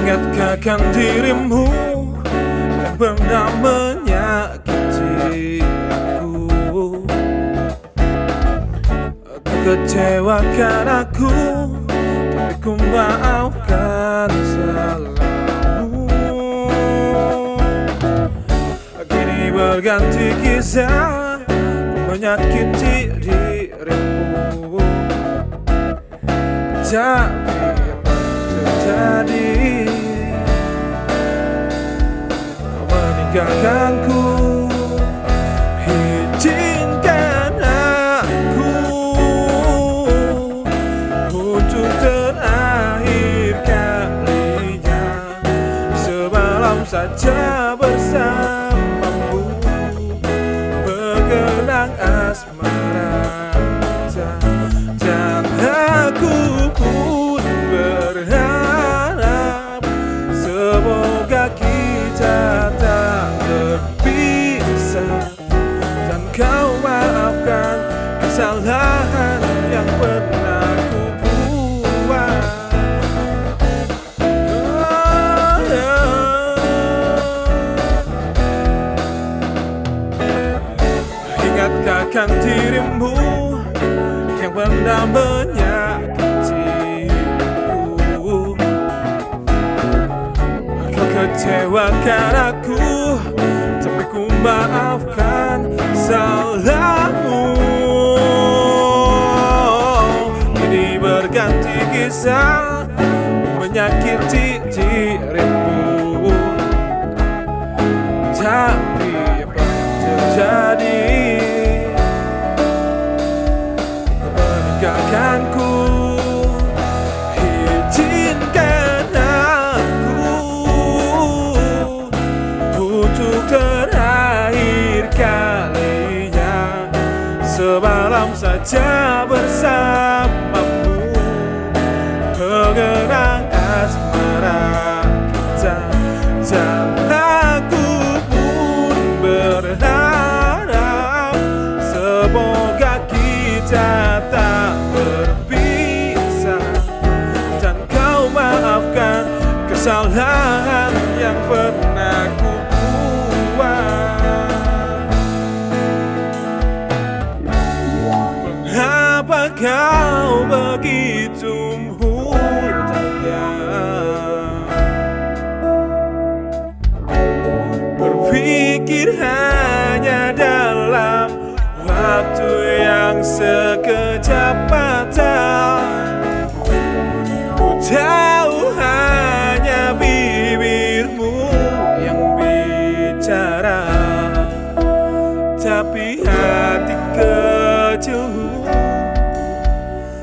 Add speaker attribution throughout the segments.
Speaker 1: Ingatkan dirimu yang pernah menyakiti aku. Kau kecewakan aku, tapi ku maafkan salahmu. Kini berganti kisah, menyakiti dirimu. Tapi terjadi, kau meninggalkanku. Izinkan aku untuk terakhir kalinya semalam saja bersamamu, mengenang asmara kita. Dan aku pun berharap semoga kita tak berpisah, dan kau maafkan kesalahan yang pernah ku buat. Ingatkan dirimu yang pernah menyakitiku. Kau kecewakan aku, tapi ku maafkan salahmu. Kini berganti kisah, menyakiti dirimu. Tapi apa terjadi, meninggalkanku. Izinkan aku untuk terakhir kalinya semalam saja bersamamu, mengenang asmara kita. Dan aku pun berharap semoga kita tak berpisah, dan kau maafkan kesalahan yang pernah ku buat. Mengapa kau begitu mudahnya berpikir hanya dalam waktu yang sekejap mata? Ku tahu hanya bibirmu yang bicara, tapi hati kecilmu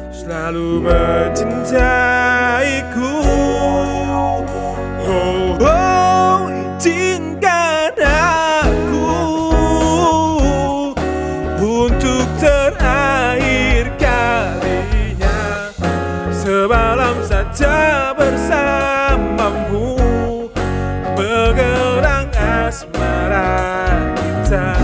Speaker 1: selalu mencintaiku. Oh, oh, izinkan aku untuk terakhir kalinya semalam saja bersamamu, mengenang asmara kita.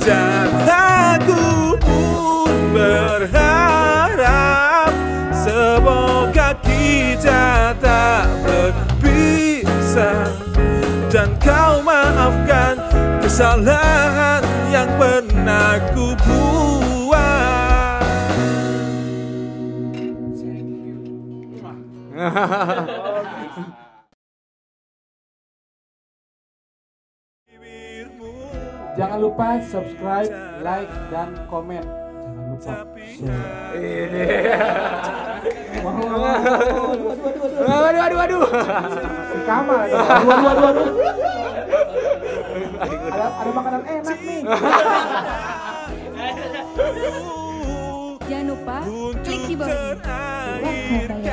Speaker 1: Dan aku pun berharap semoga kita tak berpisah, dan kau maafkan kesalahan yang pernah ku buat.
Speaker 2: Jangan lupa subscribe, like, dan komen. Jangan lupa share.
Speaker 3: Waduh.
Speaker 2: Di kamar. Ada makanan enak nih.
Speaker 4: Jangan lupa klik di bawah ini.